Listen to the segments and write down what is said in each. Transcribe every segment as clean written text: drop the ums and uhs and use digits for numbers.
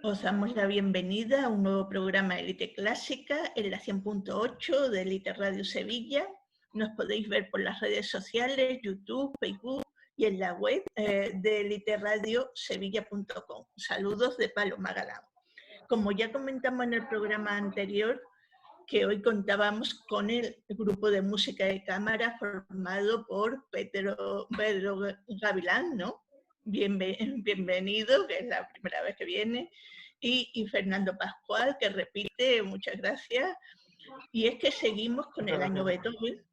Os damos la bienvenida a un nuevo programa de Elite Clásica en la 100.8 de Elite Radio Sevilla. Nos podéis ver por las redes sociales, YouTube, Facebook y en la web de eliteradiosevilla.com. Saludos de Paloma Galán. Como ya comentamos en el programa anterior, que hoy contábamos con el grupo de música de cámara formado por Pedro Gavilán, ¿no? Bienvenido, que es la primera vez que viene, y Fernando Pascual, que repite, muchas gracias. Y es que seguimos con el año Beethoven,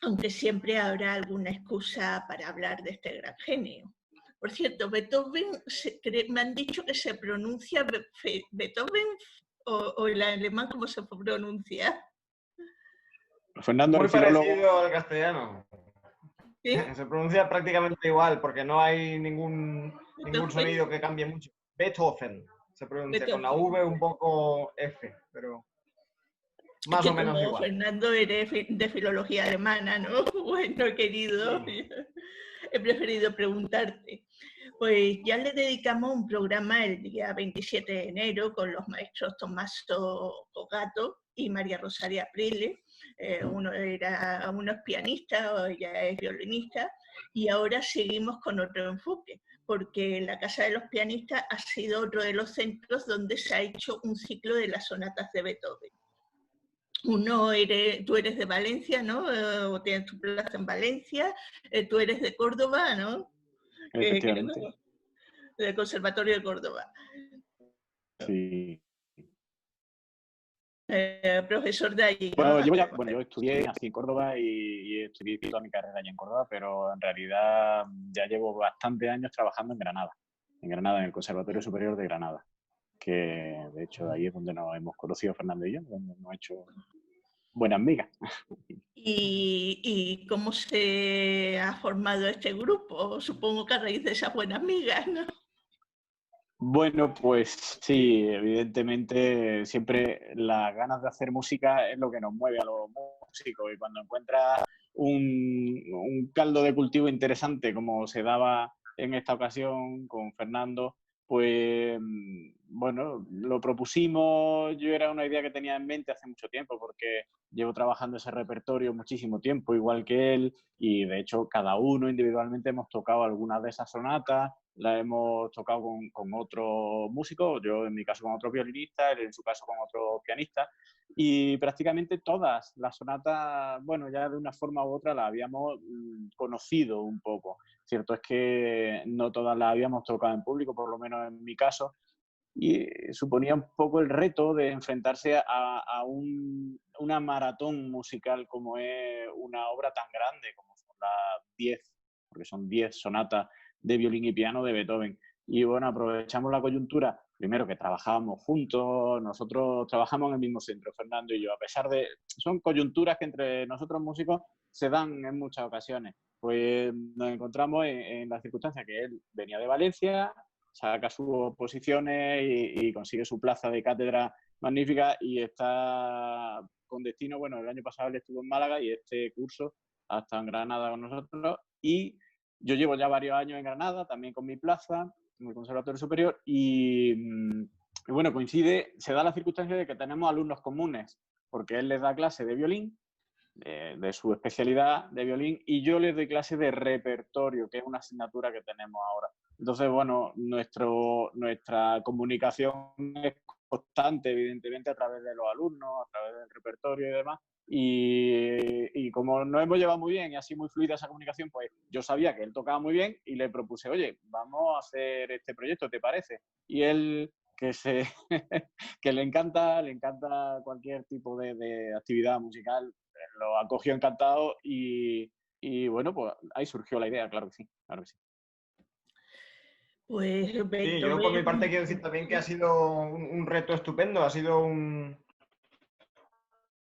aunque siempre habrá alguna excusa para hablar de este gran genio. Por cierto, Beethoven, me han dicho que se pronuncia Beethoven o el alemán, ¿cómo se pronuncia? Fernando, muy parecido al castellano. ¿Sí? Se pronuncia prácticamente igual, porque no hay ningún sonido que cambie mucho. Beethoven se pronuncia Beethoven. con la V un poco F, pero más o menos igual. Fernando eres de filología alemana, ¿no? Bueno, querido, sí. He preferido preguntarte. Pues ya le dedicamos un programa el día 27 de enero con los maestros Tommaso Cogato y María Rosaria Aprile. Uno es pianista, ella es violinista, y ahora seguimos con otro enfoque, porque la Casa de los Pianistas ha sido otro de los centros donde se ha hecho un ciclo de las sonatas de Beethoven. Tú eres de Valencia, ¿no? O tienes tu plaza en Valencia, tú eres de Córdoba, ¿no? Efectivamente. Del Conservatorio de Córdoba. Sí. Profesor de allí. Bueno, yo estudié aquí en Córdoba y estudié toda mi carrera allí en Córdoba, pero en realidad ya llevo bastantes años trabajando en Granada, en el Conservatorio Superior de Granada, que de hecho ahí es donde nos hemos conocido Fernando y yo, donde hemos hecho buenas migas. ¿Y cómo se ha formado este grupo? Supongo que a raíz de esas buenas migas, ¿no? Bueno, pues sí, evidentemente siempre las ganas de hacer música es lo que nos mueve a los músicos, y cuando encuentras un caldo de cultivo interesante como se daba en esta ocasión con Fernando, pues bueno, lo propusimos. Yo era una idea que tenía en mente hace mucho tiempo porque llevo trabajando ese repertorio muchísimo tiempo, igual que él, y de hecho cada uno individualmente hemos tocado algunas de esas sonatas. La hemos tocado con otro músico, yo en mi caso con otro violinista, él en su caso con otro pianista, y prácticamente todas las sonatas, bueno, ya de una forma u otra las habíamos conocido un poco. Cierto es que no todas las habíamos tocado en público, por lo menos en mi caso, y suponía un poco el reto de enfrentarse a una maratón musical como es una obra tan grande como son las 10, porque son 10 sonatas de violín y piano de Beethoven. Y bueno, aprovechamos la coyuntura, primero que trabajábamos juntos, nosotros trabajamos en el mismo centro, Fernando y yo, a pesar de... Son coyunturas que entre nosotros músicos se dan en muchas ocasiones. Pues nos encontramos en la circunstancia que él venía de Valencia, saca sus oposiciones y consigue su plaza de cátedra magnífica, y está con destino, bueno, el año pasado él estuvo en Málaga y este curso ha estado en Granada con nosotros, y yo llevo ya varios años en Granada, también con mi plaza, en el Conservatorio Superior, y bueno, se da la circunstancia de que tenemos alumnos comunes, porque él les da clase de violín, de su especialidad de violín, y yo les doy clase de repertorio, que es una asignatura que tenemos ahora. Entonces, bueno, nuestra comunicación es constante, evidentemente, a través de los alumnos, a través del repertorio y demás. Y como nos hemos llevado muy bien y así muy fluida esa comunicación, pues yo sabía que él tocaba muy bien y le propuse, oye, vamos a hacer este proyecto, ¿te parece? Y él, que le encanta cualquier tipo de actividad musical, lo acogió encantado y bueno, pues ahí surgió la idea, claro que sí, claro que sí. Pues sí, yo por mi parte quiero decir también que ha sido un reto estupendo, ha sido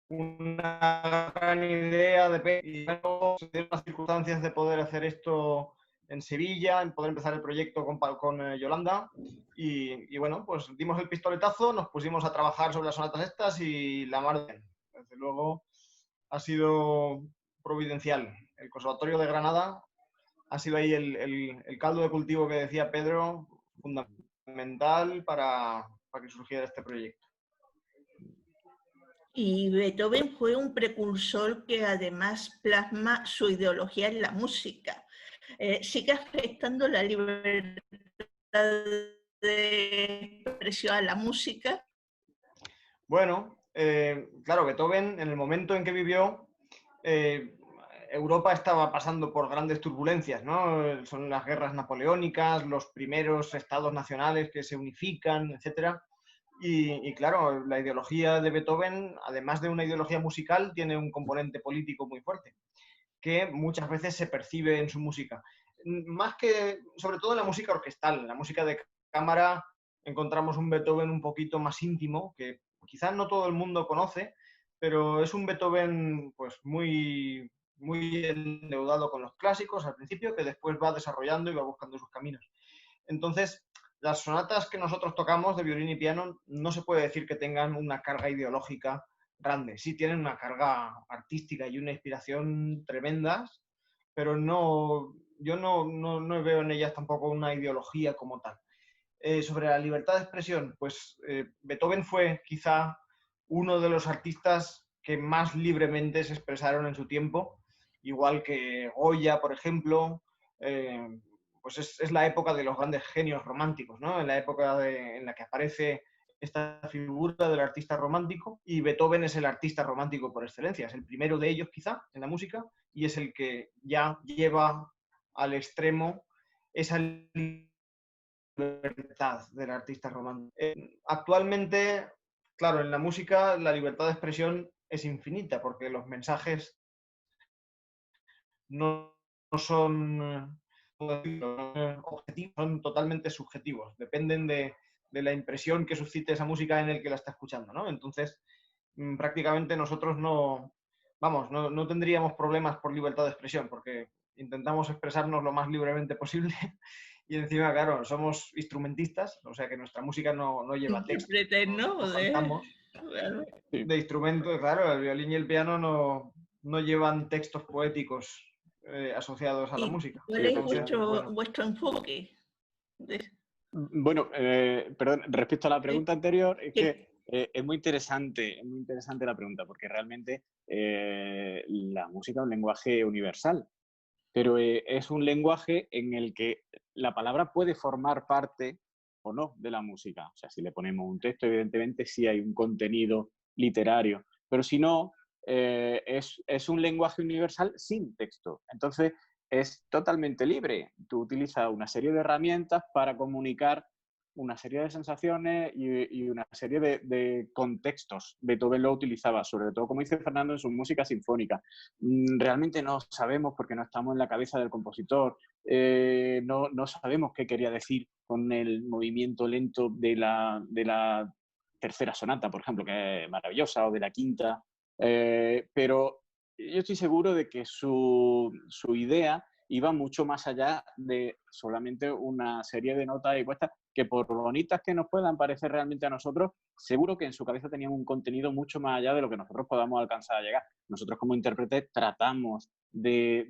una gran idea y las circunstancias de poder hacer esto en Sevilla, en poder empezar el proyecto con Yolanda, y bueno, pues dimos el pistoletazo, nos pusimos a trabajar sobre las sonatas estas y la mar de bien. Desde luego ha sido providencial. El Conservatorio de Granada ha sido ahí el caldo de cultivo que decía Pedro, fundamental para que surgiera este proyecto. Y Beethoven fue un precursor que además plasma su ideología en la música. ¿Sigue afectando la libertad de expresión a la música? Bueno, claro, Beethoven, en el momento en que vivió, Europa estaba pasando por grandes turbulencias, ¿no? Son las guerras napoleónicas, los primeros estados nacionales que se unifican, etcétera. Y claro, la ideología de Beethoven, además de una ideología musical, tiene un componente político muy fuerte, que muchas veces se percibe en su música. Más que, sobre todo en la música orquestal, en la música de cámara, encontramos un Beethoven un poquito más íntimo, que quizás no todo el mundo conoce, pero es un Beethoven pues muy, muy endeudado con los clásicos al principio, que después va desarrollando y va buscando sus caminos. Entonces, las sonatas que nosotros tocamos de violín y piano no se puede decir que tengan una carga ideológica grande. Sí tienen una carga artística y una inspiración tremendas, pero no, yo no veo en ellas tampoco una ideología como tal. Sobre la libertad de expresión, pues Beethoven fue quizá uno de los artistas que más libremente se expresaron en su tiempo, igual que Goya, por ejemplo. Pues es la época de los grandes genios románticos, ¿no? En la época en la que aparece esta figura del artista romántico, y Beethoven es el artista romántico por excelencia, es el primero de ellos quizá en la música y es el que ya lleva al extremo esa libertad del artista romántico. Actualmente, claro, en la música la libertad de expresión es infinita porque los mensajes no son objetivos, son totalmente subjetivos, dependen de la impresión que suscite esa música en el que la está escuchando, ¿no? Entonces, prácticamente nosotros no tendríamos problemas por libertad de expresión, porque intentamos expresarnos lo más libremente posible y encima, claro, somos instrumentistas, o sea que nuestra música no lleva texto, ¿no? no cantamos. Claro. De instrumento, claro, el violín y el piano no llevan textos poéticos asociados a la música. ¿Cuál es Entonces, vuestro enfoque? Bueno, perdón, respecto a la pregunta anterior, es que es muy interesante la pregunta, porque realmente la música es un lenguaje universal, pero es un lenguaje en el que la palabra puede formar parte o no de la música. O sea, si le ponemos un texto, evidentemente sí hay un contenido literario, pero si no, es un lenguaje universal sin texto. Entonces, es totalmente libre. Tú utilizas una serie de herramientas para comunicar una serie de sensaciones y una serie de contextos. Beethoven lo utilizaba, sobre todo, como dice Fernando, en su música sinfónica. Realmente no sabemos, porque no estamos en la cabeza del compositor, no sabemos qué quería decir con el movimiento lento de la tercera sonata, por ejemplo, que es maravillosa, o de la quinta, pero yo estoy seguro de que su idea iba mucho más allá de solamente una serie de notas y puestas que, por bonitas que nos puedan parecer realmente a nosotros, seguro que en su cabeza tenían un contenido mucho más allá de lo que nosotros podamos alcanzar a llegar. Nosotros como intérpretes tratamos de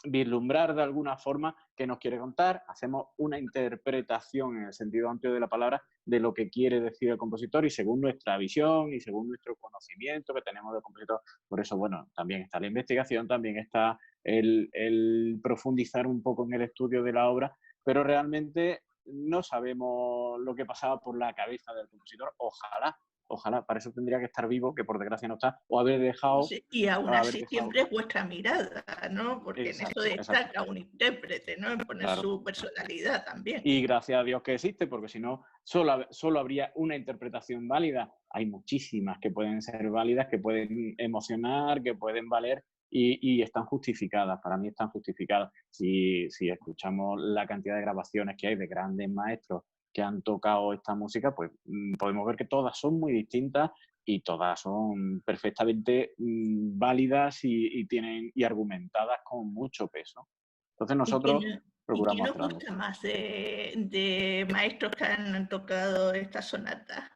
vislumbrar de alguna forma qué nos quiere contar, hacemos una interpretación en el sentido amplio de la palabra de lo que quiere decir el compositor, y según nuestra visión y según nuestro conocimiento que tenemos del compositor. Por eso, bueno, también está la investigación, también está el profundizar un poco en el estudio de la obra, pero realmente no sabemos lo que pasaba por la cabeza del compositor. Ojalá, para eso tendría que estar vivo, que por desgracia no está, o haber dejado... Sí, y aún así siempre es vuestra mirada, ¿no? Porque Exacto, en eso destaca un intérprete, ¿no? En poner su personalidad también. Y gracias a Dios que existe, porque si no, solo habría una interpretación válida. Hay muchísimas que pueden ser válidas, que pueden emocionar, que pueden valer y están justificadas. Para mí están justificadas. Si escuchamos la cantidad de grabaciones que hay de grandes maestros que han tocado esta música, pues podemos ver que todas son muy distintas y todas son perfectamente válidas y argumentadas con mucho peso. Entonces nosotros procuramos... ¿Y qué nos gusta más de maestros que han tocado esta sonata?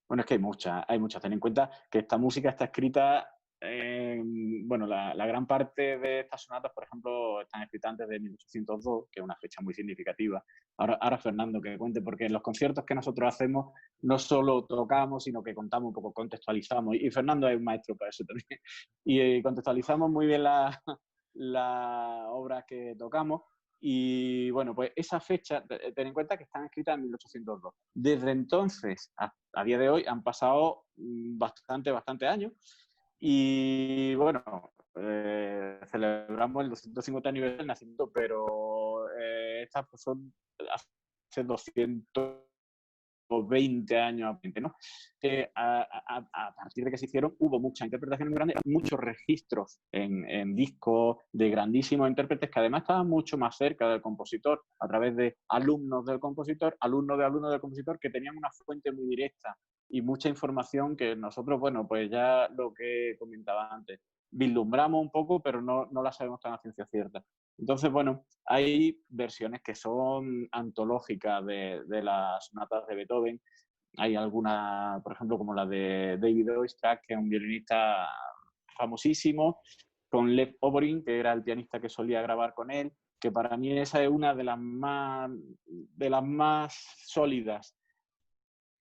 Bueno, es que hay muchas. Ten en cuenta que esta música está escrita bueno, la gran parte de estas sonatas, por ejemplo, están escritas antes de 1802, que es una fecha muy significativa. Ahora Fernando que cuente, porque en los conciertos que nosotros hacemos no solo tocamos, sino que contamos un poco, contextualizamos. Y Fernando es un maestro para eso también. Y contextualizamos muy bien la obra que tocamos. Y bueno, pues esa fecha, ten en cuenta que están escritas en 1802. Desde entonces, a día de hoy, han pasado bastante años. Y bueno, celebramos el 250 aniversario del nacimiento, pero estas pues, son hace 220 años, ¿no? A partir de que se hicieron, hubo muchas interpretaciones muy grandes, muchos registros en discos de grandísimos intérpretes que además estaban mucho más cerca del compositor, a través de alumnos del compositor, alumnos de alumnos del compositor, que tenían una fuente muy directa y mucha información que nosotros, bueno, pues ya lo que comentaba antes, vislumbramos un poco, pero no la sabemos tan a ciencia cierta. Entonces, bueno, hay versiones que son antológicas de las sonatas de Beethoven. Hay algunas, por ejemplo, como la de David Oistrakh, que es un violinista famosísimo, con Lev Oborin, que era el pianista que solía grabar con él, que para mí esa es una de las más sólidas.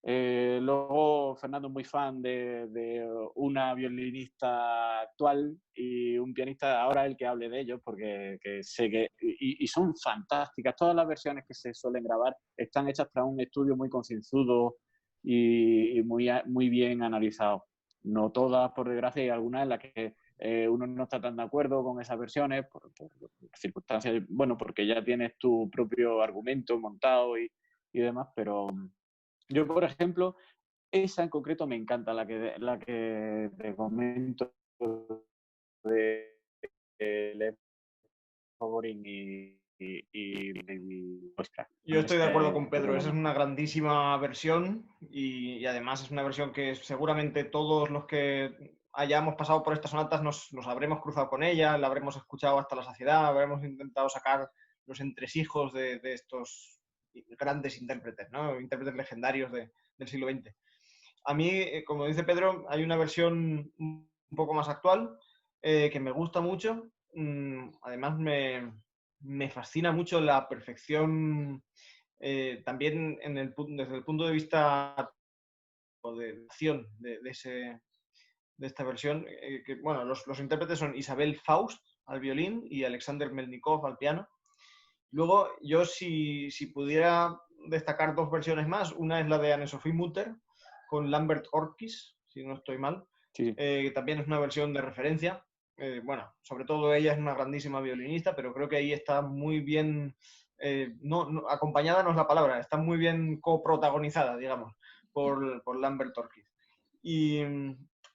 Luego Fernando es muy fan de una violinista actual y un pianista, ahora el que hable de ellos, porque sé que y son fantásticas. Todas las versiones que se suelen grabar están hechas para un estudio muy concienzudo y muy bien analizado. No todas, por desgracia, hay algunas en las que uno no está tan de acuerdo con esas versiones por circunstancias, bueno, porque ya tienes tu propio argumento montado y demás, pero yo, por ejemplo, esa en concreto me encanta, la que te comento de Lev Oborin y Oistrakh. Yo estoy de acuerdo con Pedro, esa es una grandísima versión y además es una versión que seguramente todos los que hayamos pasado por estas sonatas nos habremos cruzado con ella, la habremos escuchado hasta la saciedad, habremos intentado sacar los entresijos de estos grandes intérpretes, ¿no? Intérpretes legendarios del siglo XX. A mí, como dice Pedro, hay una versión un poco más actual que me gusta mucho. Además, me fascina mucho la perfección, también desde el punto de vista de acción de esta versión. Que, bueno, los intérpretes son Isabel Faust al violín y Alexander Melnikov al piano. Luego, yo si pudiera destacar dos versiones más, una es la de Anne-Sophie Mutter con Lambert Orkis, si no estoy mal, sí. Que también es una versión de referencia. Bueno, sobre todo ella es una grandísima violinista, pero creo que ahí está muy bien, acompañada no es la palabra, está muy bien coprotagonizada, digamos, por Lambert Orkis. Y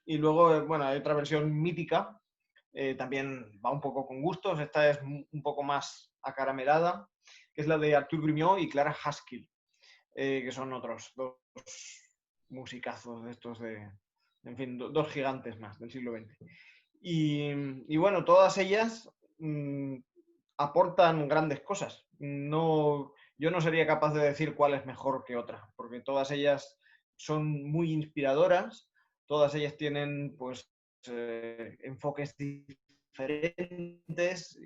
luego, bueno, hay otra versión mítica, también va un poco con gustos, esta es un poco más acaramelada, que es la de Arthur Grignot y Clara Haskell, que son otros dos musicazos de estos en fin, dos gigantes más del siglo XX. Y bueno, todas ellas aportan grandes cosas. Yo no sería capaz de decir cuál es mejor que otra, porque todas ellas son muy inspiradoras, todas ellas tienen pues enfoques diferentes,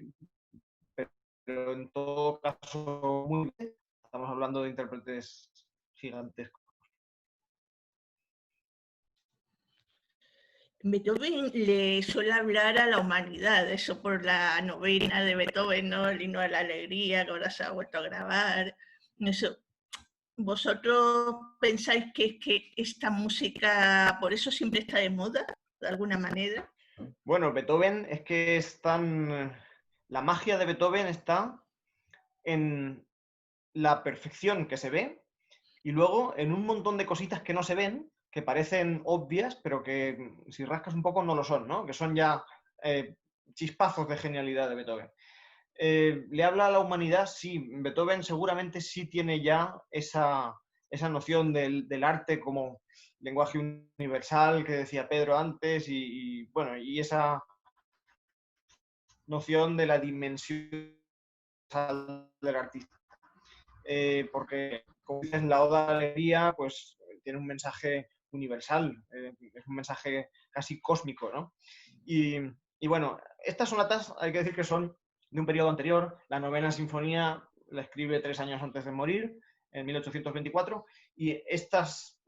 pero en todo caso muy bien. Estamos hablando de intérpretes gigantescos. Beethoven le suele hablar a la humanidad, eso por la novena de Beethoven, ¿no? El himno de la alegría, que ahora se ha vuelto a grabar. Eso. ¿Vosotros pensáis que esta música por eso siempre está de moda, de alguna manera? Bueno, Beethoven es que es tan... La magia de Beethoven está en la perfección que se ve y luego en un montón de cositas que no se ven, que parecen obvias, pero que si rascas un poco no lo son, ¿no? Que son ya chispazos de genialidad de Beethoven. ¿Le habla a la humanidad? Sí, Beethoven seguramente sí tiene ya esa noción del arte como lenguaje universal que decía Pedro antes bueno, y esa noción de la dimensión del artista. Porque, como dices, la Oda a la Alegría pues, tiene un mensaje universal, es un mensaje casi cósmico, ¿no? Y bueno, estas sonatas hay que decir que son de un periodo anterior. La novena sinfonía la escribe 3 años antes de morir, en 1824, y estas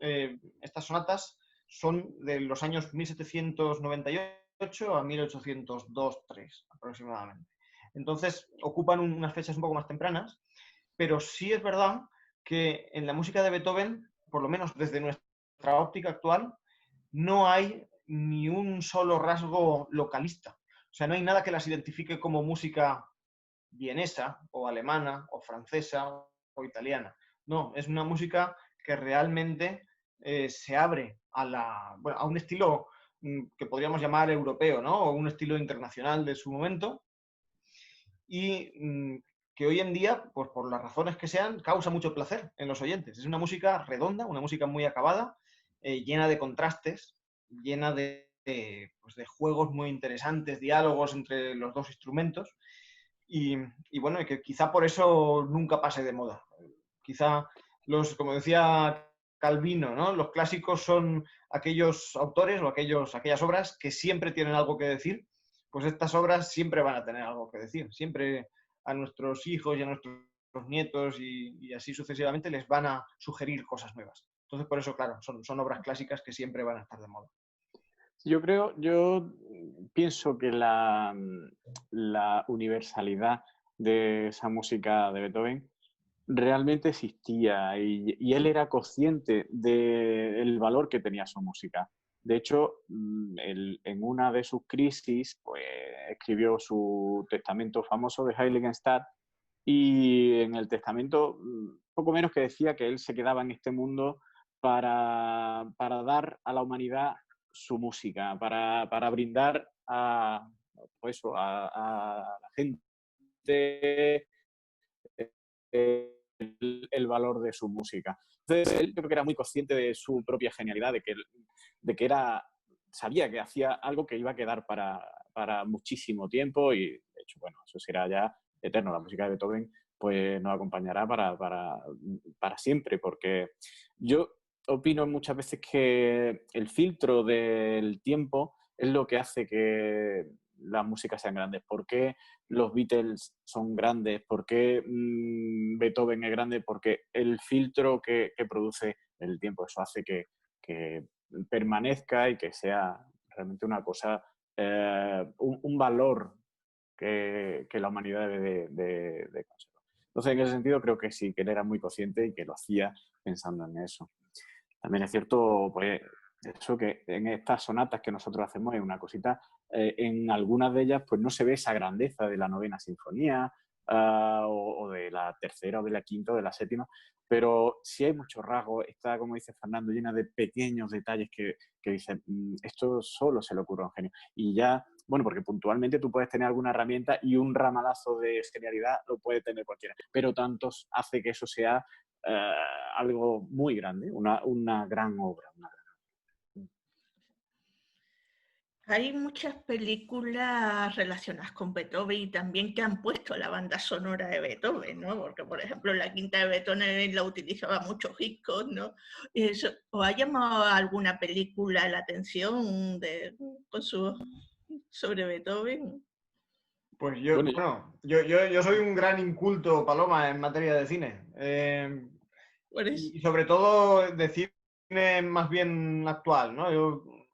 sonatas son de los años 1798 a 1802-3 aproximadamente. Entonces ocupan unas fechas un poco más tempranas, pero sí es verdad que en la música de Beethoven, por lo menos desde nuestra óptica actual, no hay ni un solo rasgo localista. O sea, no hay nada que las identifique como música vienesa o alemana o francesa o italiana. No, es una música que realmente se abre a un estilo que podríamos llamar europeo, ¿no? O un estilo internacional de su momento, y que hoy en día, pues por las razones que sean, causa mucho placer en los oyentes. Es una música redonda, una música muy acabada, llena de contrastes, llena pues de juegos muy interesantes, diálogos entre los dos instrumentos, y bueno, que quizá por eso nunca pase de moda. Quizá como decía Calvino, ¿no? Los clásicos son aquellos autores o aquellas obras que siempre tienen algo que decir. Pues estas obras siempre van a tener algo que decir. Siempre a nuestros hijos y a nuestros nietos y así sucesivamente les van a sugerir cosas nuevas. Entonces, por eso, claro, son obras clásicas que siempre van a estar de moda. Yo pienso que la universalidad de esa música de Beethoven realmente existía y él era consciente del valor que tenía su música. De hecho, en una de sus crisis, pues, escribió su testamento famoso de Heiligenstadt, y en el testamento poco menos que decía que él se quedaba en este mundo para dar a la humanidad su música, para brindar pues, a la gente el valor de su música. Entonces, él creo que era muy consciente de su propia genialidad, de que sabía que hacía algo que iba a quedar para muchísimo tiempo, y de hecho, bueno, eso será ya eterno. La música de Beethoven pues nos acompañará para siempre, porque yo opino muchas veces que el filtro del tiempo es lo que hace que las músicas sean grandes. ¿Por qué los Beatles son grandes? ¿Por qué Beethoven es grande? Porque el filtro que produce el tiempo, eso hace que permanezca y que sea realmente una cosa, un valor que la humanidad debe de conservar. Entonces, en ese sentido, creo que sí, que él era muy consciente y que lo hacía pensando en eso. También es cierto, pues, eso, que en estas sonatas que nosotros hacemos es una cosita, en algunas de ellas pues no se ve esa grandeza de la novena sinfonía, o de la tercera o de la quinta o de la séptima, pero sí hay muchos rasgos. Está, como dice Fernando, llena de pequeños detalles que dicen, esto solo se le ocurre a un genio. Y ya, bueno, porque puntualmente tú puedes tener alguna herramienta y un ramalazo de genialidad lo puede tener cualquiera, pero tantos hace que eso sea algo muy grande, una gran obra. Hay muchas películas relacionadas con Beethoven y también que han puesto la banda sonora de Beethoven, ¿no? Porque, por ejemplo, la quinta de Beethoven la utilizaba mucho Hitchcock, ¿no? ¿Os ha llamado alguna película la atención sobre Beethoven? Pues Bueno, yo soy un gran inculto, Paloma, en materia de cine. Y sobre todo de cine más bien actual, ¿no?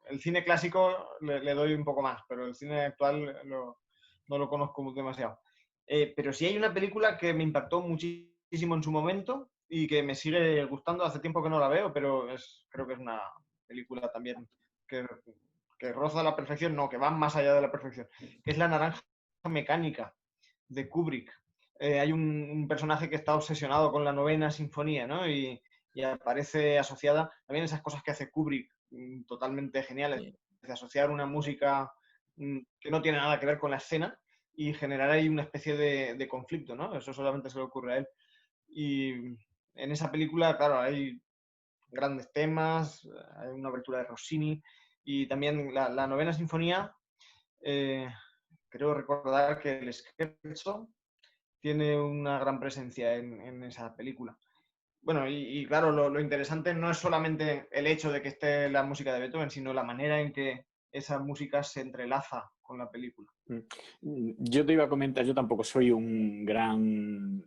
El cine clásico le doy un poco más, pero el cine actual no lo conozco demasiado. Pero sí hay una película que me impactó muchísimo en su momento y que me sigue gustando. Hace tiempo que no la veo, pero creo que es una película también que roza la perfección, no, que va más allá de la perfección, que es La Naranja Mecánica, de Kubrick. Hay un personaje que está obsesionado con la novena sinfonía, ¿no? Y aparece asociada también esas cosas que hace Kubrick, totalmente geniales, de asociar una música que no tiene nada que ver con la escena y generar ahí una especie de conflicto, ¿no? Eso solamente se le ocurre a él. Y en esa película, claro, hay grandes temas, hay una abertura de Rossini y también la novena sinfonía, creo recordar que el scherzo tiene una gran presencia en esa película. bueno, y claro, lo interesante no es solamente el hecho de que esté la música de Beethoven, sino la manera en que esa música se entrelaza con la película. Yo te iba a comentar, yo tampoco soy un gran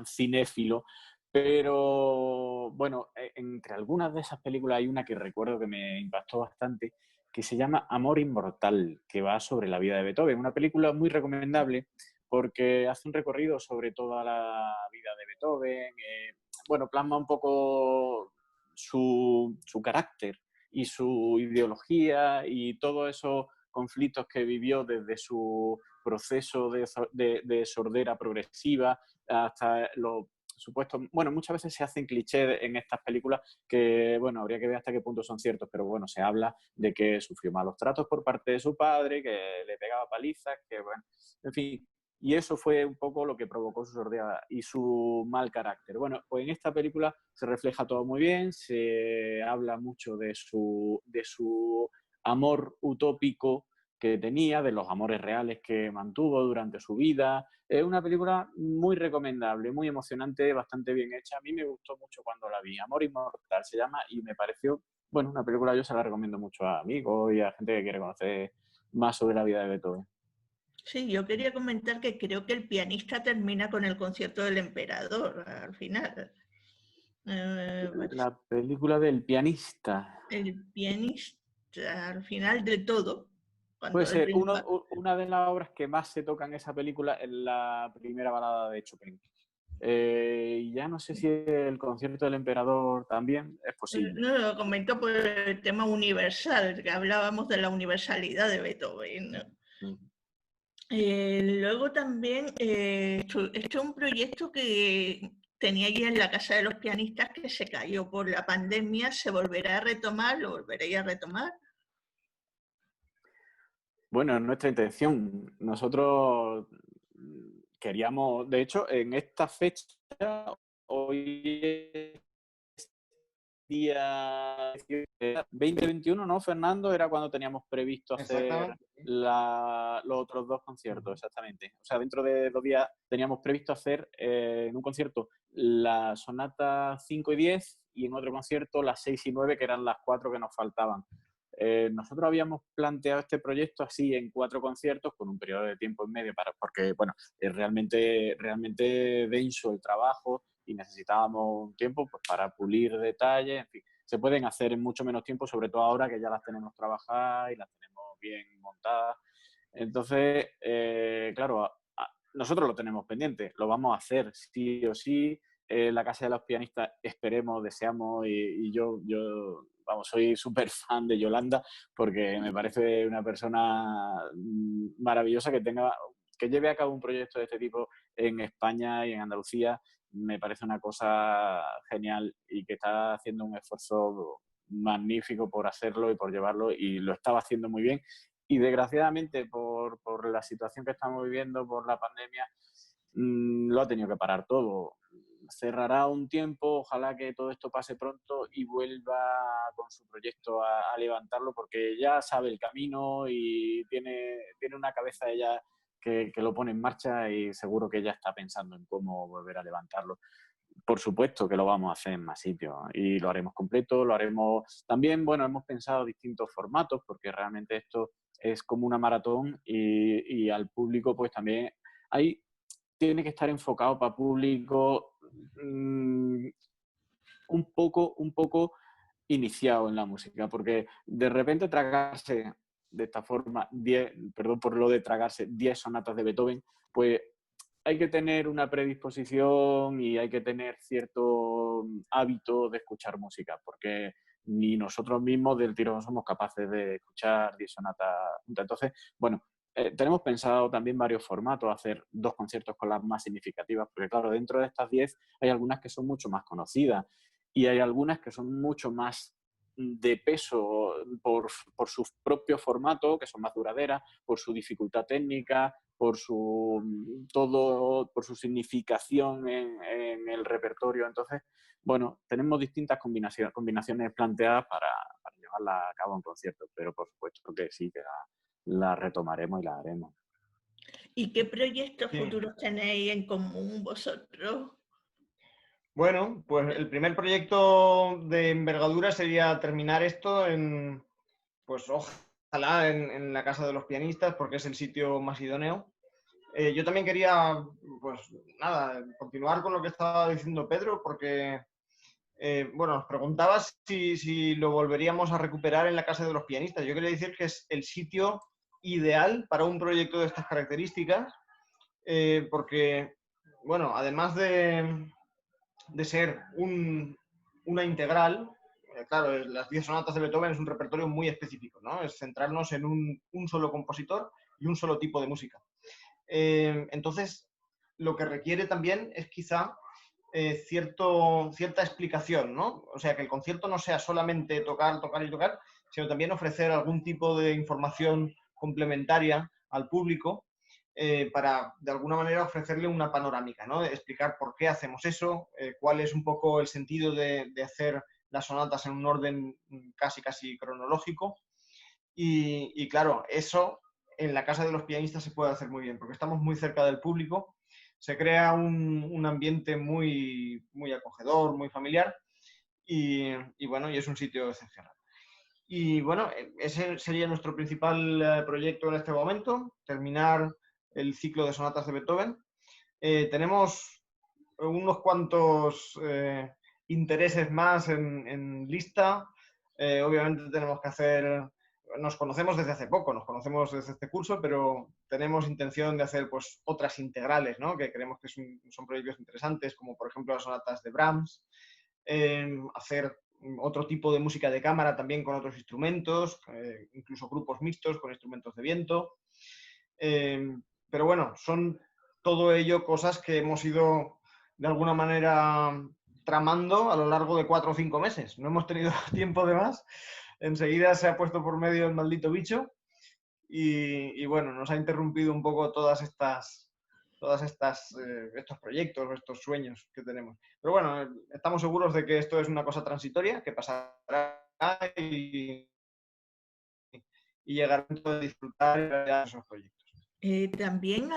cinéfilo, pero bueno, entre algunas de esas películas hay una que recuerdo que me impactó bastante, que se llama Amor Inmortal, que va sobre la vida de Beethoven. Una película muy recomendable porque hace un recorrido sobre toda la vida de Beethoven, bueno, plasma un poco su carácter y su ideología y todo eso conflictos que vivió desde su proceso de sordera progresiva hasta los supuestos... Bueno, muchas veces se hacen clichés en estas películas que, bueno, habría que ver hasta qué punto son ciertos, pero bueno, se habla de que sufrió malos tratos por parte de su padre, que le pegaba palizas, que bueno, en fin, y eso fue un poco lo que provocó su sordera y su mal carácter. Bueno, pues en esta película se refleja todo muy bien, se habla mucho de su amor utópico que tenía, de los amores reales que mantuvo durante su vida. Es una película muy recomendable, muy emocionante, bastante bien hecha. A mí me gustó mucho cuando la vi. Amor Inmortal se llama y me pareció, bueno, una película yo se la recomiendo mucho a amigos y a gente que quiere conocer más sobre la vida de Beethoven. Sí, yo quería comentar que creo que el pianista termina con el concierto del emperador al final. La película del pianista. El pianista al final de todo, Puede cuando ser derrumba. una de las obras que más se toca en esa película es la primera balada de Chopin. Y ya no sé si el concierto del emperador también es posible. No, lo comento por el tema universal, que hablábamos de la universalidad de Beethoven, ¿no? Luego también esto es un proyecto que tenía ya en la Casa de los Pianistas que se cayó por la pandemia. ¿Se volverá a retomar? ¿Lo volveréis a retomar? Bueno, es nuestra intención. Nosotros queríamos, de hecho, en esta fecha, hoy es día 2021, ¿no, Fernando? Era cuando teníamos previsto hacer Exactamente. los otros dos conciertos, exactamente. O sea, dentro de 2 días teníamos previsto hacer en un concierto la sonata 5 y 10 y en otro concierto las 6 y 9, que eran las 4 que nos faltaban. Nosotros habíamos planteado este proyecto así en 4 conciertos con un periodo de tiempo en medio porque bueno, es realmente denso el trabajo y necesitábamos un tiempo pues, para pulir detalles, en fin, se pueden hacer en mucho menos tiempo, sobre todo ahora que ya las tenemos trabajadas y las tenemos bien montadas. Entonces, claro, nosotros lo tenemos pendiente, lo vamos a hacer sí o sí. La Casa de los Pianistas esperemos, deseamos y yo vamos, soy súper fan de Yolanda porque me parece una persona maravillosa que lleve a cabo un proyecto de este tipo en España y en Andalucía. Me parece una cosa genial y que está haciendo un esfuerzo magnífico por hacerlo y por llevarlo y lo estaba haciendo muy bien. Y desgraciadamente por la situación que estamos viviendo, por la pandemia, lo ha tenido que parar todo. Cerrará un tiempo, ojalá que todo esto pase pronto y vuelva con su proyecto a levantarlo porque ya sabe el camino y tiene una cabeza ella que lo pone en marcha y seguro que ella está pensando en cómo volver a levantarlo. Por supuesto que lo vamos a hacer en más sitios y lo haremos completo, lo haremos también, bueno, hemos pensado distintos formatos porque realmente esto es como una maratón y al público pues también tiene que estar enfocado para público un poco iniciado en la música, porque de repente tragarse de esta forma, perdón por lo de tragarse 10 sonatas de Beethoven, pues hay que tener una predisposición y hay que tener cierto hábito de escuchar música, porque ni nosotros mismos del tirón somos capaces de escuchar 10 sonatas juntas. Entonces, bueno, tenemos pensado también varios formatos, hacer 2 conciertos con las más significativas, porque claro, dentro de estas 10 hay algunas que son mucho más conocidas y hay algunas que son mucho más de peso por su propio formato, que son más duraderas, por su dificultad técnica, por su significación en el repertorio. Entonces, bueno, tenemos distintas combinaciones planteadas para llevarla a cabo en conciertos, pero por supuesto que sí, que la retomaremos y la haremos. ¿Y qué proyectos Sí. futuros tenéis en común vosotros? Bueno, pues el primer proyecto de envergadura sería terminar esto en, pues ojalá en la Casa de los Pianistas, porque es el sitio más idóneo. Yo también quería, pues nada, continuar con lo que estaba diciendo Pedro, porque, bueno, nos preguntabas si lo volveríamos a recuperar en la Casa de los Pianistas. Yo quería decir que es el sitio ideal para un proyecto de estas características, porque, bueno, además de ser una integral, claro, las 10 sonatas de Beethoven es un repertorio muy específico, ¿no? Es centrarnos en un solo compositor y un solo tipo de música. Entonces, lo que requiere también es quizá cierta explicación, ¿no? O sea, que el concierto no sea solamente tocar, tocar y tocar, sino también ofrecer algún tipo de información complementaria al público para, de alguna manera, ofrecerle una panorámica, ¿no? Explicar por qué hacemos eso, cuál es un poco el sentido de hacer las sonatas en un orden casi cronológico. Y claro, eso en la Casa de los Pianistas se puede hacer muy bien, porque estamos muy cerca del público, se crea un ambiente muy acogedor, muy familiar, y bueno, y es un sitio excepcional. Y bueno, ese sería nuestro principal proyecto en este momento, terminar el ciclo de sonatas de Beethoven. Tenemos unos cuantos intereses más en lista. Obviamente tenemos que hacer, nos conocemos desde hace poco, nos conocemos desde este curso, pero tenemos intención de hacer pues otras integrales, ¿no? Que creemos que son proyectos interesantes, como por ejemplo las sonatas de Brahms, hacer otro tipo de música de cámara también con otros instrumentos, incluso grupos mixtos con instrumentos de viento. Pero bueno, son todo ello cosas que hemos ido de alguna manera tramando a lo largo de 4 o 5 meses. No hemos tenido tiempo de más. Enseguida se ha puesto por medio el maldito bicho y bueno, nos ha interrumpido un poco estos proyectos, estos sueños que tenemos. Pero bueno, estamos seguros de que esto es una cosa transitoria, que pasará y llegará el momento de disfrutar de esos proyectos. También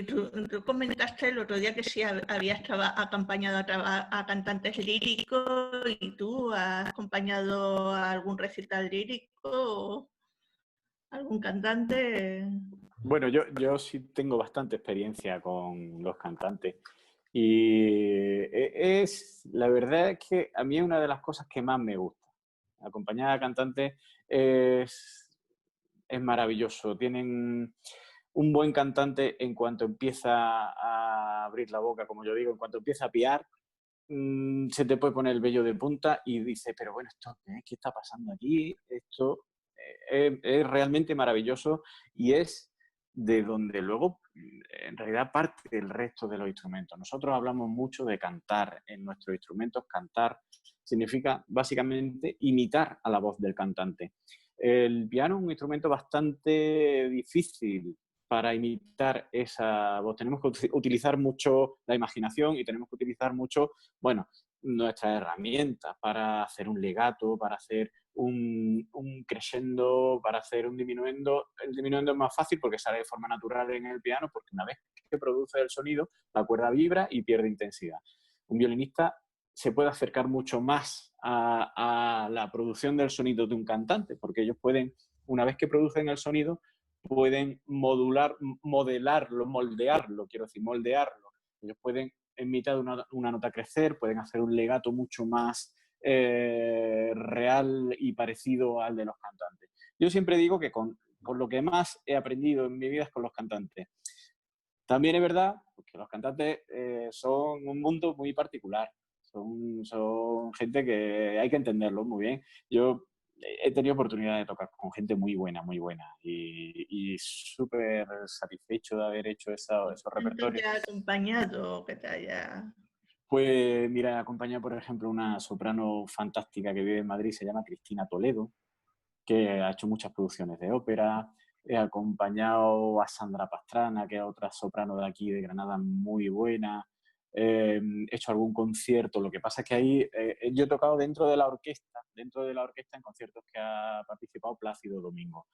tú comentaste el otro día que sí habías acompañado a cantantes líricos y tú has acompañado a algún recital lírico o algún cantante. Bueno, yo sí tengo bastante experiencia con los cantantes y la verdad es que a mí es una de las cosas que más me gusta. Acompañar a cantantes es maravilloso. Tienen un buen cantante en cuanto empieza a abrir la boca, como yo digo, en cuanto empieza a piar, se te puede poner el vello de punta y dices, pero bueno, ¿qué está pasando aquí? Esto es realmente maravilloso y es de donde luego en realidad parte el resto de los instrumentos. Nosotros hablamos mucho de cantar en nuestros instrumentos. Cantar significa básicamente imitar a la voz del cantante. El piano es un instrumento bastante difícil para imitar esa voz. Tenemos que utilizar mucho la imaginación y tenemos que utilizar mucho, bueno, nuestras herramientas para hacer un legato, para hacer un crescendo, para hacer un diminuendo. El diminuendo es más fácil porque sale de forma natural en el piano, porque una vez que produce el sonido, la cuerda vibra y pierde intensidad. Un violinista se puede acercar mucho más a la producción del sonido de un cantante, porque ellos pueden, una vez que producen el sonido, pueden moldearlo. Ellos pueden, en mitad de una nota crecer, pueden hacer un legato mucho más real y parecido al de los cantantes. Yo siempre digo que con lo que más he aprendido en mi vida es con los cantantes. También es verdad que los cantantes son un mundo muy particular. Son gente que hay que entenderlo muy bien. Yo he tenido oportunidad de tocar con gente muy buena y súper satisfecho de haber hecho esos repertorios. ¿Te ha acompañado que te haya...? Pues mira, he acompañado, por ejemplo, una soprano fantástica que vive en Madrid, se llama Cristina Toledo, que ha hecho muchas producciones de ópera. He acompañado a Sandra Pastrana, que es otra soprano de aquí, de Granada, muy buena. He hecho algún concierto. Lo que pasa es que ahí yo he tocado dentro de la orquesta en conciertos que ha participado Plácido Domingo.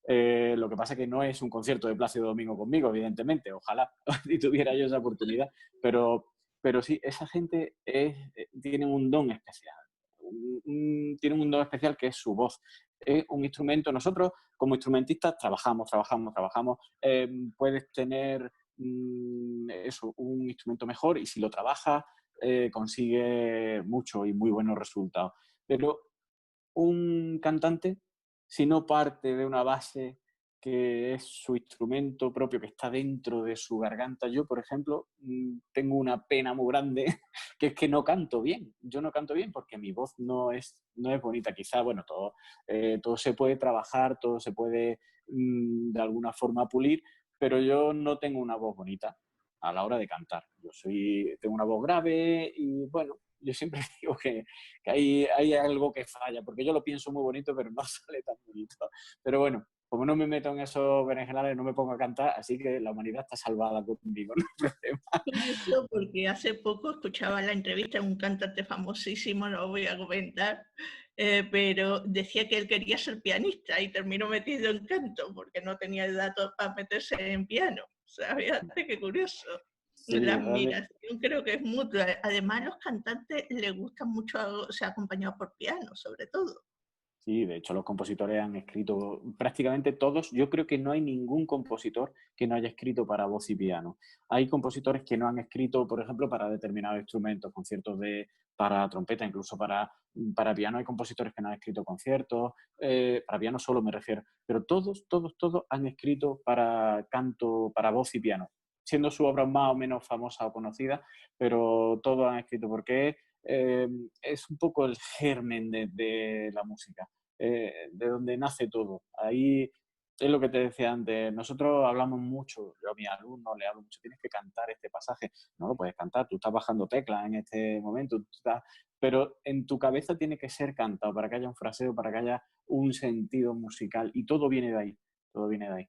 Lo que pasa es que no es un concierto de Plácido Domingo conmigo, evidentemente. Ojalá y tuviera yo esa oportunidad. Pero pero sí, esa gente tiene un don especial. Tienen un don especial que es su voz. Es un instrumento, nosotros como instrumentistas trabajamos. Puedes tener eso, un instrumento mejor y si lo trabajas consigue mucho y muy buenos resultados. Pero un cantante, si no parte de una base que es su instrumento propio, que está dentro de su garganta. Yo, por ejemplo, tengo una pena muy grande, que es que no canto bien. Yo no canto bien porque mi voz no es bonita. Quizá, bueno, todo se puede trabajar, todo se puede de alguna forma pulir, pero yo no tengo una voz bonita a la hora de cantar. Tengo una voz grave y, bueno, yo siempre digo que hay algo que falla, porque yo lo pienso muy bonito, pero no sale tan bonito. Pero bueno, como no me meto en esos berenjenales, no me pongo a cantar, así que la humanidad está salvada conmigo, no hay problema. Curioso, porque hace poco escuchaba la entrevista de un cantante famosísimo, no lo voy a comentar, pero decía que él quería ser pianista y terminó metido en canto porque no tenía datos para meterse en piano. O sea, fíjate qué curioso. La Sí, admiración creo que es mutua. Además, los cantantes les gusta mucho ser acompañados por piano, sobre todo. sí, de hecho los compositores han escrito prácticamente todos. Yo creo que no hay ningún compositor que no haya escrito para voz y piano. Hay compositores que no han escrito, por ejemplo, para determinados instrumentos, para trompeta, incluso para piano. Hay compositores que no han escrito conciertos, para piano solo me refiero, pero todos han escrito para canto, para voz y piano, siendo su obra más o menos famosa o conocida, pero todos han escrito porque es un poco el germen de la música, de donde nace todo. Ahí es lo que te decía antes. Nosotros hablamos mucho, yo a mis alumnos le hablo mucho, tienes que cantar este pasaje. No lo puedes cantar, tú estás bajando teclas en este momento, pero en tu cabeza tiene que ser cantado para que haya un fraseo, para que haya un sentido musical y todo viene de ahí, todo viene de ahí.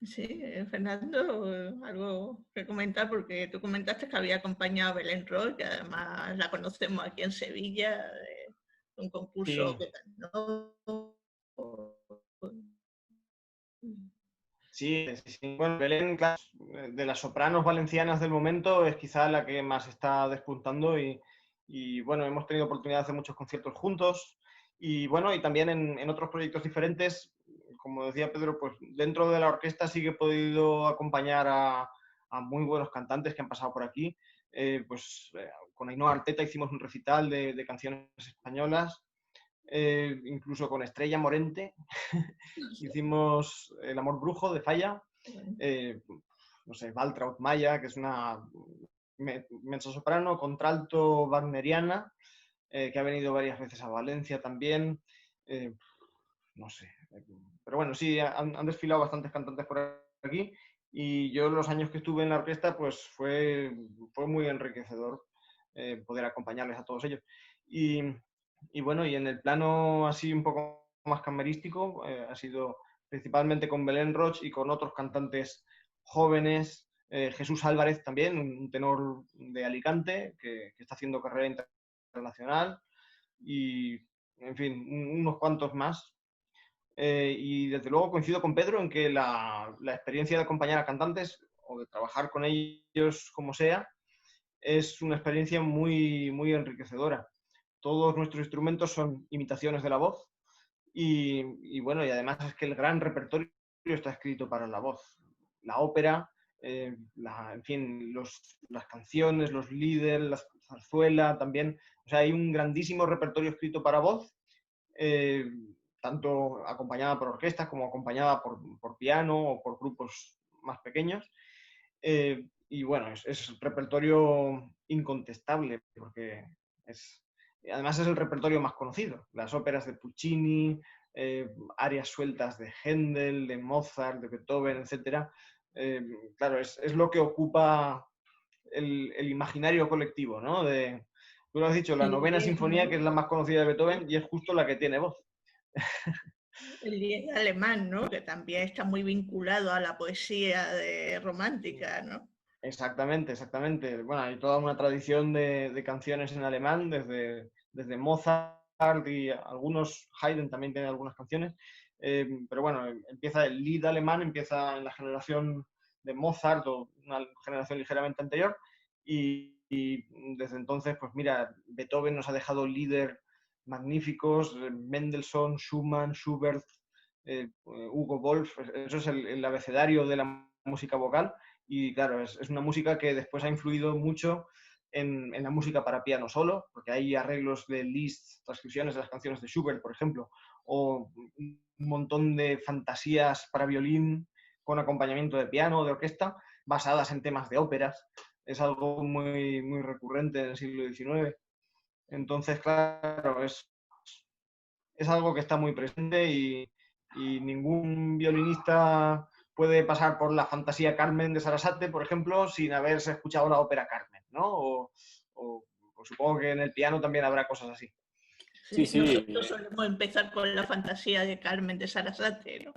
Sí, Fernando, algo que comentar, porque tú comentaste que había acompañado a Belén Roy, que además la conocemos aquí en Sevilla, un concurso Sí, que ganó. sí, sí, sí. Bueno, Belén, claro, de las sopranos valencianas del momento, es quizá la que más está despuntando y, bueno, hemos tenido oportunidad de hacer muchos conciertos juntos y bueno, y también en otros proyectos diferentes, como decía Pedro, pues dentro de la orquesta sí que he podido acompañar a muy buenos cantantes que han pasado por aquí. Con Ainhoa Arteta hicimos un recital de canciones españolas, incluso con Estrella Morente hicimos El amor brujo de Falla, eh, no sé, Waltraud Maya, que es una mezzosoprano, contralto wagneriana, que ha venido varias veces a Valencia también, eh, no sé, pero bueno, sí, han desfilado bastantes cantantes por aquí y yo los años que estuve en la orquesta pues fue muy enriquecedor poder acompañarles a todos ellos. Y, y bueno, y en el plano así un poco más camerístico, ha sido principalmente con Belén Roch y con otros cantantes jóvenes, Jesús Álvarez también, un tenor de Alicante que está haciendo carrera internacional y, en fin, unos cuantos más. Y desde luego coincido con Pedro en que la experiencia de acompañar a cantantes o de trabajar con ellos como sea es una experiencia muy, muy enriquecedora. Todos nuestros instrumentos son imitaciones de la voz y bueno, y además es que el gran repertorio está escrito para la voz. La ópera, en fin, las canciones, los líderes, la zarzuela también. O sea, hay un grandísimo repertorio escrito para voz, eh, tanto acompañada por orquestas como acompañada por piano o por grupos más pequeños. Y bueno, es repertorio incontestable, porque además es el repertorio más conocido. Las óperas de Puccini, arias sueltas de Händel, de Mozart, de Beethoven, etc. Claro, es lo que ocupa el imaginario colectivo, ¿no? Tú lo has dicho, la El novena 10, sinfonía, que es ¿no? la más conocida de Beethoven, y es justo la que tiene voz. El 10 alemán, ¿no? Que también está muy vinculado a la poesía romántica, ¿no? Exactamente, exactamente. Bueno, hay toda una tradición de canciones en alemán, desde Mozart y algunos, Haydn también tiene algunas canciones. Pero bueno, empieza el Lied alemán, empieza en la generación de Mozart o una generación ligeramente anterior. Y desde entonces, pues mira, Beethoven nos ha dejado líder magníficos, Mendelssohn, Schumann, Schubert, Hugo Wolf, eso es el abecedario de la música vocal y claro, es una música que después ha influido mucho en la música para piano solo, porque hay arreglos de Liszt, transcripciones de las canciones de Schubert, por ejemplo, o un montón de fantasías para violín con acompañamiento de piano o de orquesta, basadas en temas de óperas. Es algo muy, muy recurrente en el siglo XIX. Entonces, claro, es algo que está muy presente y ningún violinista puede pasar por la fantasía Carmen de Sarasate, por ejemplo, sin haberse escuchado la ópera Carmen, ¿no? O supongo que en el piano también habrá cosas así. Sí, Sí, nosotros sí. solemos empezar con la fantasía de Carmen de Sarasate, ¿no?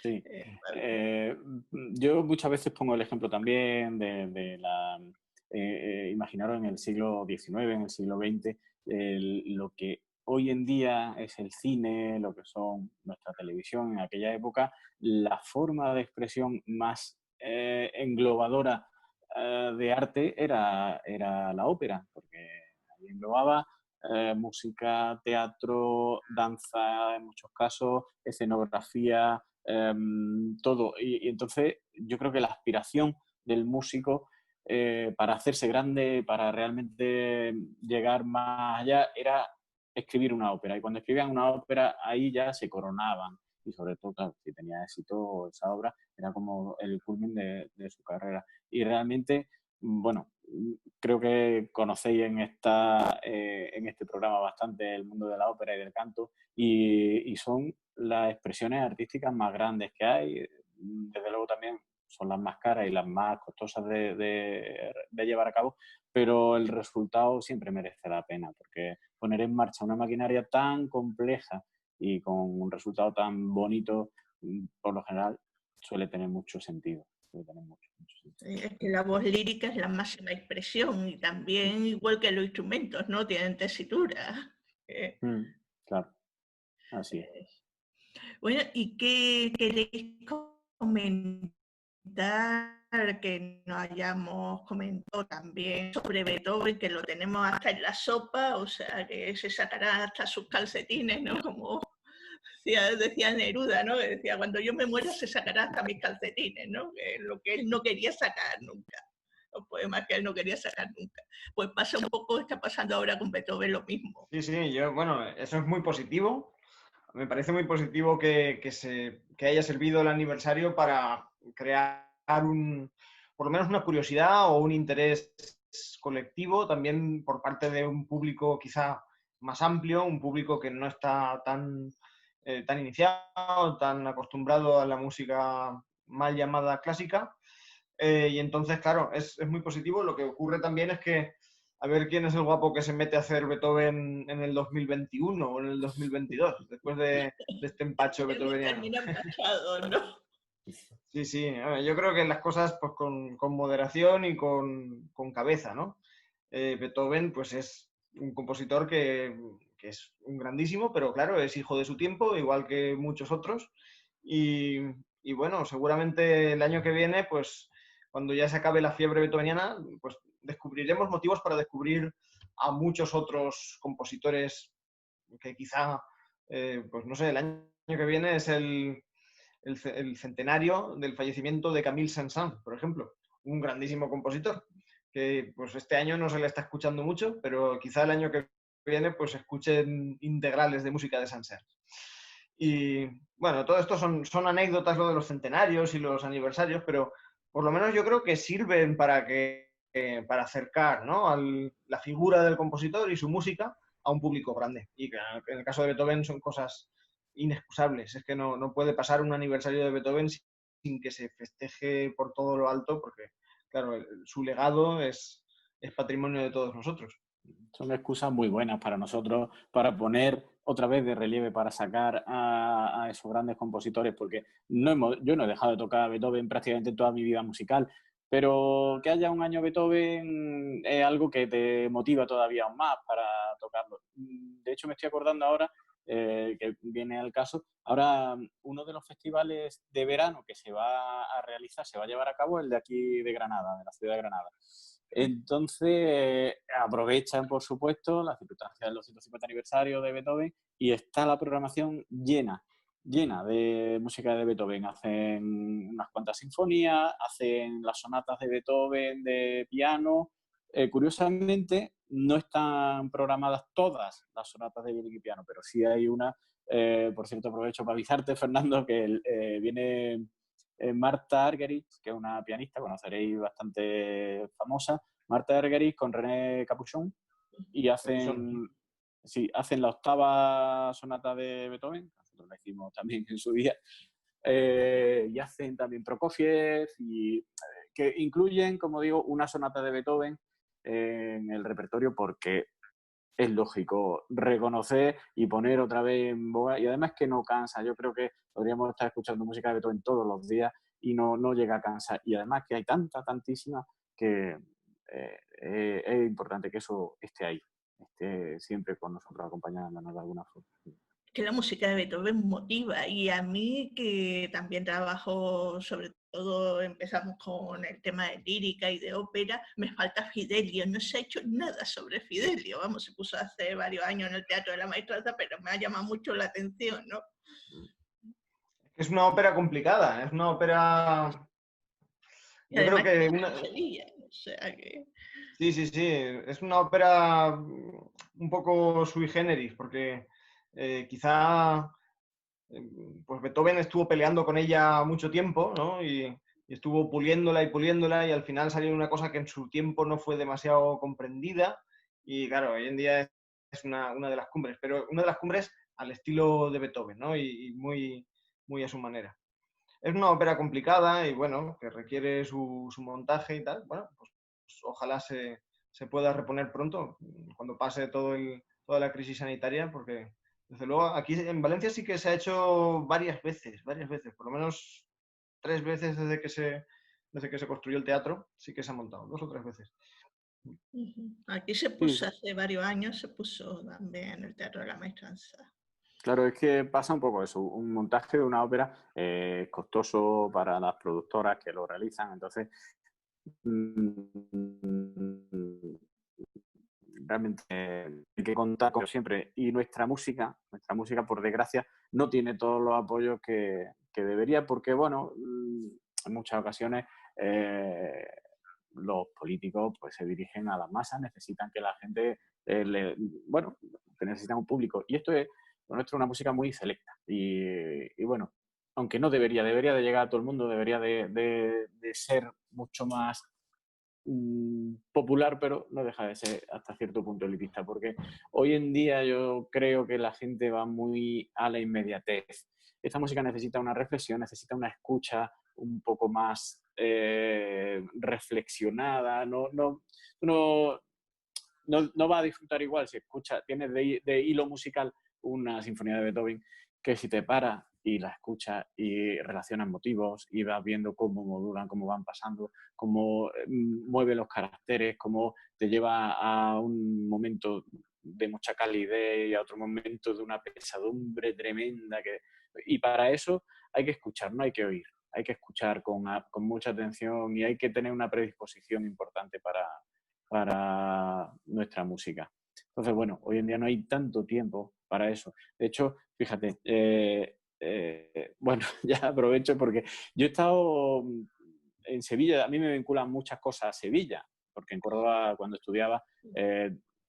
Sí. Vale. Yo muchas veces pongo el ejemplo también de la... imaginaros en el siglo XIX, en el siglo XX, lo que hoy en día es el cine, lo que son nuestra televisión en aquella época, la forma de expresión más englobadora de arte era la ópera, porque ahí englobaba música, teatro, danza en muchos casos, escenografía, todo. Y entonces yo creo que la aspiración del músico para hacerse grande, para realmente llegar más allá, era escribir una ópera. Y cuando escribían una ópera, ahí ya se coronaban. Y sobre todo, claro, si tenía éxito esa obra, era como el culmen de su carrera. Y realmente, bueno, creo que conocéis en este programa bastante el mundo de la ópera y del canto y son las expresiones artísticas más grandes que hay. Desde luego también son las más caras y las más costosas de llevar a cabo, pero el resultado siempre merece la pena porque poner en marcha una maquinaria tan compleja y con un resultado tan bonito, por lo general, suele tener mucho sentido. Suele tener mucho sentido. Es que la voz lírica es la máxima expresión y también, igual que los instrumentos, ¿no? Tienen tesitura. Claro, así es. Bueno, ¿y qué queréis comentar que no hayamos comentado también sobre Beethoven, que lo tenemos hasta en la sopa, o sea, que se sacará hasta sus calcetines, ¿no? Como decía Neruda, ¿no? Que decía, cuando yo me muera se sacará hasta mis calcetines, ¿no? Que es lo que él no quería sacar nunca. Los poemas que él no quería sacar nunca. Pues pasa un poco, está pasando ahora con Beethoven lo mismo. Sí, bueno, eso es muy positivo. Me parece muy positivo que haya servido el aniversario para crear por lo menos una curiosidad o un interés colectivo también por parte de un público quizá más amplio, un público que no está tan iniciado, tan acostumbrado a la música mal llamada clásica. Y entonces, claro, es muy positivo. Lo que ocurre también es que a ver quién es el guapo que se mete a hacer Beethoven en el 2021 o en el 2022, después de este empacho beethoveniano. Termina empachado, ¿no? Sí, yo creo que las cosas pues con moderación y con cabeza, ¿no? Beethoven pues es un compositor que es un grandísimo, pero claro, es hijo de su tiempo, igual que muchos otros. Y, y bueno, seguramente el año que viene, pues cuando ya se acabe la fiebre beethoveniana, pues descubriremos motivos para descubrir a muchos otros compositores que quizá, pues no sé, el año que viene es el centenario del fallecimiento de Camille Saint-Saëns, por ejemplo, un grandísimo compositor, que pues este año no se le está escuchando mucho, pero quizá el año que viene pues escuchen integrales de música de Saint-Saëns. Y bueno, todo esto son anécdotas, lo de los centenarios y los aniversarios, pero por lo menos yo creo que sirven para acercar, ¿no?, la figura del compositor y su música a un público grande. Y que en el caso de Beethoven son cosas inexcusables. Es que no puede pasar un aniversario de Beethoven sin que se festeje por todo lo alto, porque, claro, su legado es patrimonio de todos nosotros. Son excusas muy buenas para nosotros, para poner otra vez de relieve, para sacar a esos grandes compositores, porque yo no he dejado de tocar a Beethoven prácticamente toda mi vida musical, pero que haya un año Beethoven es algo que te motiva todavía aún más para tocarlo. De hecho, me estoy acordando ahora que viene al caso. Ahora, uno de los festivales de verano que se va a realizar, se va a llevar a cabo, el de aquí de Granada, de la ciudad de Granada. Entonces, aprovechan, por supuesto, las circunstancias del 250 aniversario de Beethoven y está la programación llena de música de Beethoven. Hacen unas cuantas sinfonías, hacen las sonatas de Beethoven de piano. Curiosamente, no están programadas todas las sonatas de violín y piano, pero sí hay una. Por cierto, aprovecho para avisarte, Fernando, que viene Marta Argerich, que es una pianista, conoceréis, bastante famosa. Marta Argerich con René Capuchon, y hacen la octava sonata de Beethoven, nosotros la hicimos también en su día, y hacen también Prokofiev, y que incluyen, como digo, una sonata de Beethoven en el repertorio, porque es lógico reconocer y poner otra vez en boga, y además que no cansa. Yo creo que podríamos estar escuchando música de Beethoven todos los días y no llega a cansar, y además que hay tantísima que es importante que eso esté ahí, esté siempre con nosotros, acompañándonos de alguna forma. Que la música de Beethoven motiva, y a mí, que también trabajo, sobre todo empezamos con el tema de lírica y de ópera, me falta Fidelio. No se ha hecho nada sobre Fidelio. Vamos, se puso hace varios años en el Teatro de la Maestranza, pero me ha llamado mucho la atención, ¿no? Es una ópera complicada, es una ópera... Y Yo creo además que... en Sevilla, o sea que... Sí, es una ópera un poco sui generis, porque quizá pues Beethoven estuvo peleando con ella mucho tiempo, ¿no? Y estuvo puliéndola y al final salió una cosa que en su tiempo no fue demasiado comprendida, y claro, hoy en día es una de las cumbres, pero una de las cumbres al estilo de Beethoven, ¿no? Y muy a su manera. Es una ópera complicada y bueno, que requiere su montaje y tal. Bueno, pues ojalá se pueda reponer pronto, cuando pase toda la crisis sanitaria, porque desde luego aquí en Valencia sí que se ha hecho varias veces, por lo menos 3 veces desde que se construyó el teatro, sí que se ha montado, 2 o 3 veces. Aquí se puso, hace varios años, se puso también en el Teatro de la Maestranza. Claro, es que pasa un poco eso. Un montaje de una ópera es costoso para las productoras que lo realizan, entonces realmente hay que contar con siempre. Y nuestra música, por desgracia, no tiene todos los apoyos que debería, porque, bueno, en muchas ocasiones los políticos pues se dirigen a las masas, necesitan que la gente, que necesitan un público. Y esto es, lo nuestro, una música muy selecta. Y bueno, aunque no debería de llegar a todo el mundo, debería de ser mucho más popular, pero no deja de ser hasta cierto punto elitista, porque hoy en día yo creo que la gente va muy a la inmediatez. Esta música necesita una reflexión, necesita una escucha un poco más reflexionada. No va a disfrutar igual si tienes de hilo musical una sinfonía de Beethoven, que si te paras y la escuchas y relacionas motivos y vas viendo cómo modulan, cómo van pasando, cómo mueve los caracteres, cómo te lleva a un momento de mucha calidez y a otro momento de una pesadumbre tremenda. Y para eso hay que escuchar, no hay que oír. Hay que escuchar con mucha atención y hay que tener una predisposición importante para nuestra música. Entonces, bueno, hoy en día no hay tanto tiempo para eso. De hecho, fíjate, bueno, ya aprovecho porque yo he estado en Sevilla, a mí me vinculan muchas cosas a Sevilla, porque en Córdoba, cuando estudiaba,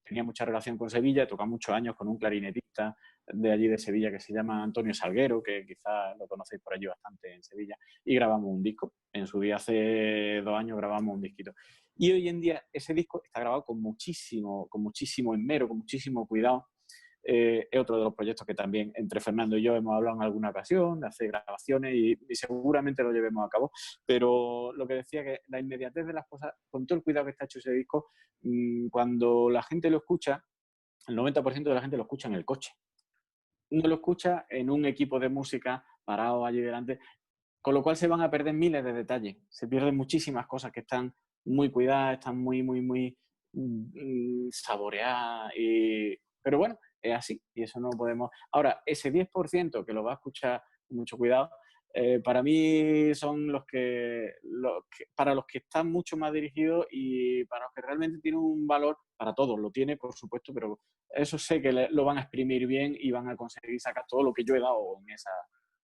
tenía mucha relación con Sevilla, he tocado muchos años con un clarinetista de allí de Sevilla que se llama Antonio Salguero, que quizás lo conocéis por allí bastante en Sevilla, y grabamos un disco. En su día, hace 2 años, grabamos un disquito. Y hoy en día ese disco está grabado con muchísimo esmero, con muchísimo cuidado. Es otro de los proyectos que también entre Fernando y yo hemos hablado en alguna ocasión, de hacer grabaciones y seguramente lo llevemos a cabo. Pero lo que decía, que la inmediatez de las cosas, con todo el cuidado que está hecho ese disco, cuando la gente lo escucha, el 90% de la gente lo escucha en el coche. No lo escucha en un equipo de música parado allí delante, con lo cual se van a perder miles de detalles. Se pierden muchísimas cosas que están muy cuidadas, están muy saboreadas. Pero bueno, es así y eso no podemos... Ahora, ese 10% que lo va a escuchar con mucho cuidado, para mí son para los que están mucho más dirigidos y para los que realmente tienen un valor, para todos lo tiene, por supuesto, pero eso sé que lo van a exprimir bien y van a conseguir sacar todo lo que yo he dado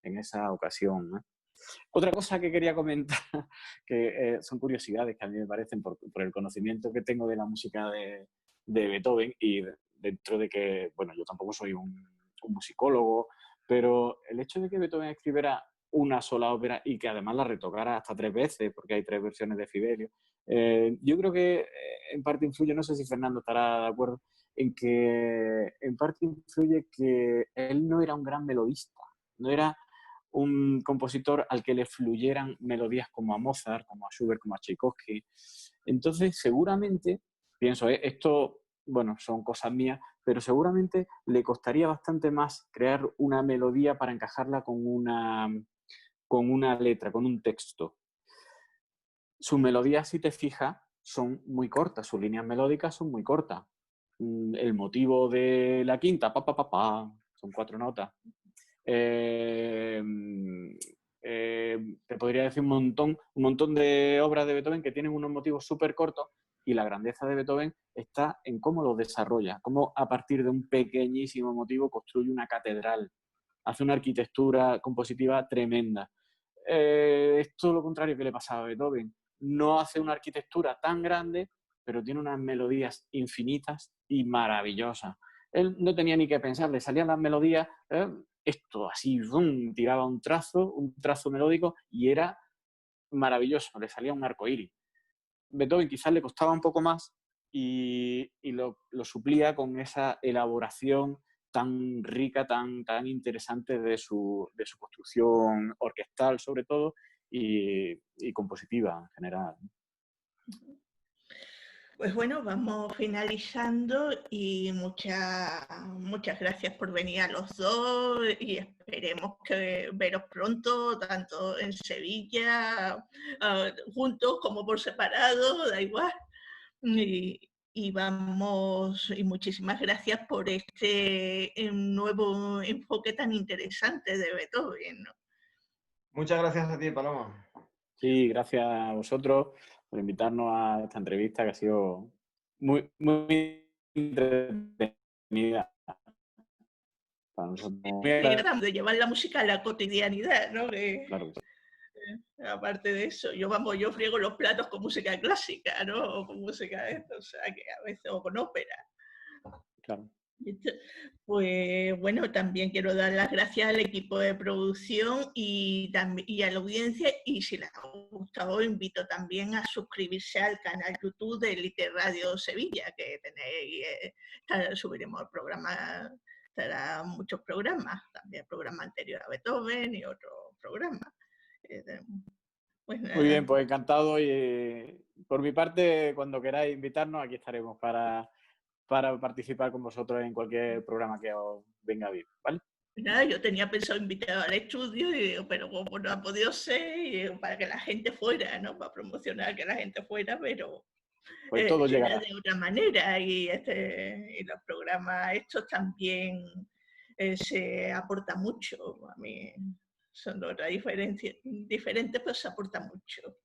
en esa ocasión, ¿no? Otra cosa que quería comentar, que son curiosidades que a mí me parecen por el conocimiento que tengo de la música de Beethoven y dentro de que, bueno, yo tampoco soy un musicólogo, pero el hecho de que Beethoven escribiera una sola ópera y que además la retocara hasta 3 veces, porque hay 3 versiones de Fidelio, yo creo que en parte influye, no sé si Fernando estará de acuerdo, en que en parte influye que él no era un gran melodista, no era un compositor al que le fluyeran melodías como a Mozart, como a Schubert, como a Tchaikovsky. Entonces, seguramente, pienso, esto, bueno, son cosas mías, pero seguramente le costaría bastante más crear una melodía para encajarla con una letra, con un texto. Sus melodías, si te fijas, son muy cortas, sus líneas melódicas son muy cortas. El motivo de la quinta, pa, pa, pa, pa, son 4 notas. Te podría decir un montón de obras de Beethoven que tienen unos motivos súper cortos y la grandeza de Beethoven está en cómo lo desarrolla, cómo a partir de un pequeñísimo motivo construye una catedral, hace una arquitectura compositiva tremenda. Es todo lo contrario que le pasaba a Beethoven. No hace una arquitectura tan grande, pero tiene unas melodías infinitas y maravillosas. Él no tenía ni que pensar, le salían las melodías, esto así, ¡rum! Tiraba un trazo melódico y era maravilloso, le salía un arco iris. Beethoven quizás le costaba un poco más y lo suplía con esa elaboración tan rica, tan interesante de su construcción orquestal, sobre todo, y compositiva en general. Pues bueno, vamos finalizando y muchas gracias por venir a los dos y esperemos que veros pronto, tanto en Sevilla, juntos como por separado, da igual. Y muchísimas gracias por este nuevo enfoque tan interesante de Beethoven, ¿no? Muchas gracias a ti, Paloma. Sí, gracias a vosotros por invitarnos a esta entrevista que ha sido muy, muy entretenida para nosotros. De llevar la música a la cotidianidad, ¿no? Claro. Aparte de eso, yo friego los platos con música clásica, ¿no? O con música de esto, o sea, que a veces, o con ópera. Claro. Pues bueno, también quiero dar las gracias al equipo de producción y a la audiencia, y si les ha gustado, invito también a suscribirse al canal YouTube de Liter Radio Sevilla, que tenéis, subiremos el programa, estará muchos programas, también el programa anterior a Beethoven y otros programas. Pues Muy bien, pues encantado y por mi parte, cuando queráis invitarnos, aquí estaremos para participar con vosotros en cualquier programa que os venga bien, ¿vale? Nada, yo tenía pensado invitar al estudio, pero como no ha podido ser, para que la gente fuera, ¿no? Para promocionar que la gente fuera, pero pues todo será llegará. de otra manera y los programas estos también se aporta mucho. A mí son otras diferentes, pero se aporta mucho.